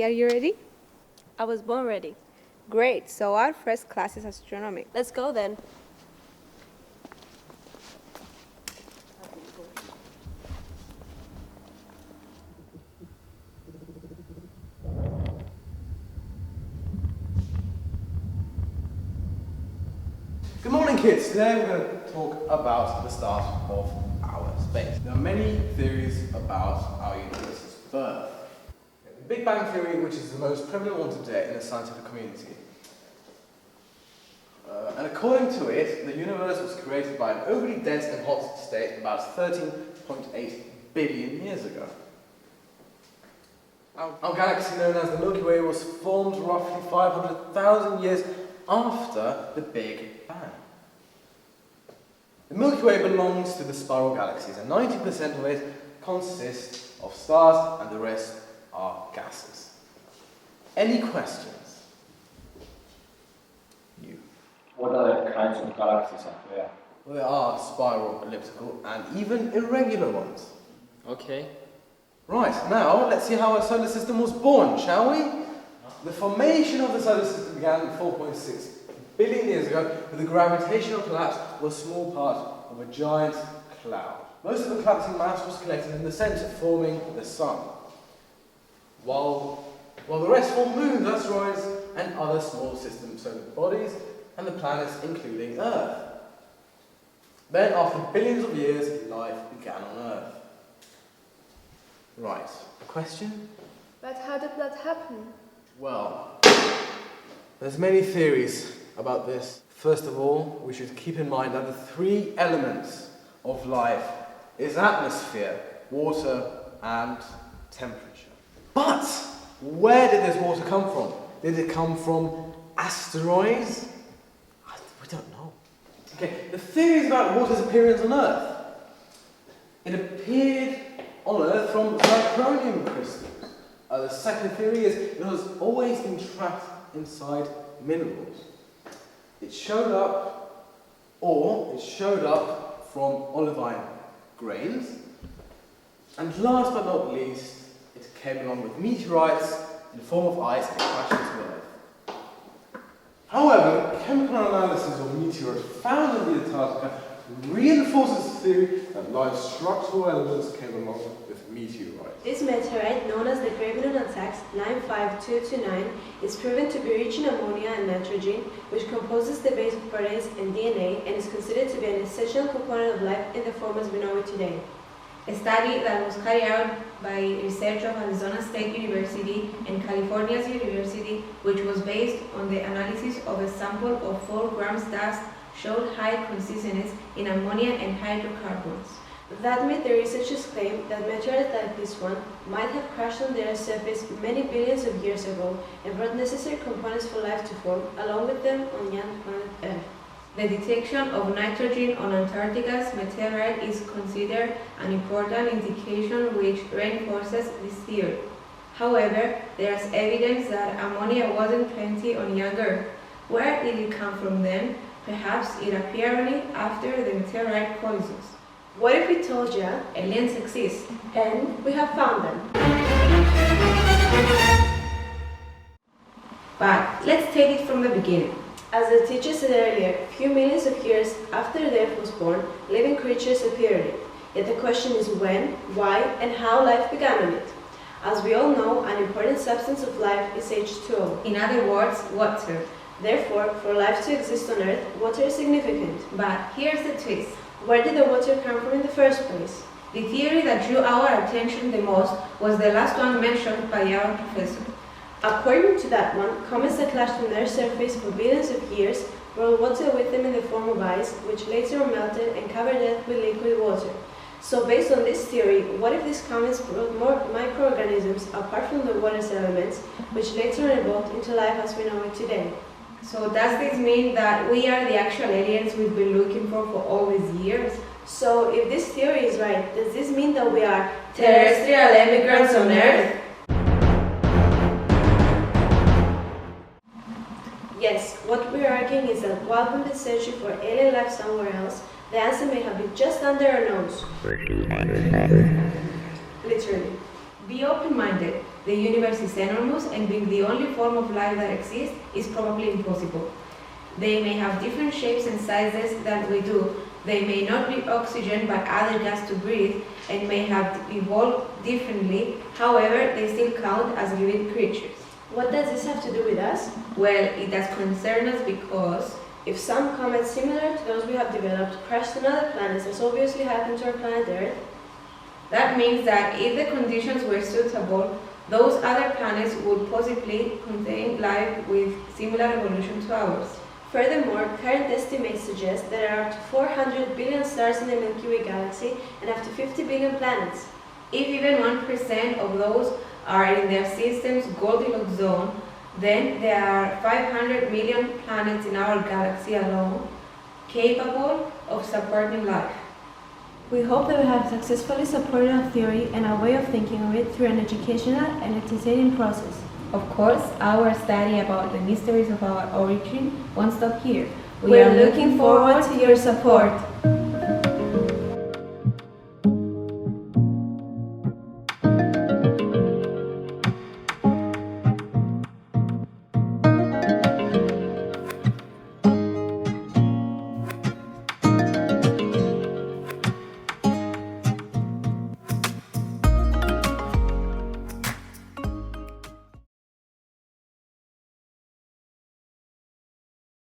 are you ready? I was born ready. Great, so our first class is astronomy. Let's go then. Good morning, kids. Today we're going to talk about the start of our space. There are many theories about our universe's birth. The Big Bang Theory, which is the most prevalent one today in the scientific community. And according to it, the universe was created by an overly dense and hot state about 13.8 billion years ago. Our galaxy, known as the Milky Way, was formed roughly 500,000 years after the Big Bang. The Milky Way belongs to the spiral galaxies, and 90% of it consists of stars and the rest are gases. Any questions? You. What other kinds of galaxies are there? Well, there are spiral, elliptical, and even irregular ones. Okay. Right, now let's see how our solar system was born, shall we? The formation of the solar system began 4.6 billion years ago with the gravitational collapse of a small part of a giant cloud. Most of the collapsing mass was collected in the centre, forming the Sun, while the rest formed moons, asteroids, and other small system solar bodies, and the planets, including Earth. Then, after billions of years, life began on Earth. Right, a question? But how did that happen? Well, there's many theories about this. First of all, we should keep in mind that the three elements of life is atmosphere, water, and temperature. But where did this water come from? Did it come from asteroids? We don't know. Okay, the theories about water's appearance on Earth. It appeared on Earth from zirconium crystals. The second theory is it has always been trapped inside minerals. It showed up from olivine grains. And last but not least, it came along with meteorites in the form of ice and crashed into Earth. However, chemical analysis of meteors found in the Antarctica reinforces the theory that life's structural elements came along with meteorites. This meteorite, known as the Gravenon Tax 95229, is proven to be rich in ammonia and nitrogen, which composes the base of proteins and DNA, and is considered to be an essential component of life in the form as we know it today. A study that was carried out by research of Arizona State University and California's University, which was based on the analysis of a sample of 4 grams dust, showed high consistencies in ammonia and hydrocarbons. That made the researchers claim that meteorites like this one might have crashed on the Earth's surface many billions of years ago and brought necessary components for life to form, along with them on young planet Earth. The detection of nitrogen on Antarctica's meteorite is considered an important indication which reinforces this theory. However, there is evidence that ammonia wasn't plenty on young Earth. Where did it come from then? Perhaps it appeared only after the meteorite collisions. What if we told you aliens exist and we have found them? But let's take it from the beginning. As the teacher said earlier, a few millions of years after the Earth was born, living creatures appeared. Yet the question is when, why, and how life began on it. As we all know, an important substance of life is H2O. In other words, water. Therefore, for life to exist on Earth, water is significant. But here's the twist. Where did the water come from in the first place? The theory that drew our attention the most was the last one mentioned by our professor. According to that one, comets that clashed on Earth's surface for billions of years brought water with them in the form of ice, which later melted and covered Earth with liquid water. So based on this theory, what if these comets brought more microorganisms apart from the water's elements, which later evolved into life as we know it today? So does this mean that we are the actual aliens we've been looking for all these years? So if this theory is right, does this mean that we are terrestrial emigrants on Earth? Yes, what we're arguing is that while we've been searching for alien life somewhere else, the answer may have been just under our nose. Literally. Be open-minded. the universe is enormous and being the only form of life that exists is probably impossible. They may have different shapes and sizes than we do. They may not be oxygen but other gas to breathe and may have evolved differently. However, they still count as living creatures. What does this have to do with us? Well, it does concern us because If some comets similar to those we have developed crashed on other planets, as obviously happened to our planet Earth, that means that if the conditions were suitable, those other planets would possibly contain life with similar evolution to ours. furthermore, current estimates suggest there are up to 400 billion stars in the Milky Way galaxy and up to 50 billion planets. If even 1% of those are in their system's Goldilocks zone, then there are 500 million planets in our galaxy alone capable of supporting life. we hope that we have successfully supported our theory and our way of thinking of it through an educational and entertaining process. Of course, our study about the mysteries of our origin won't stop here. We are looking forward to your support.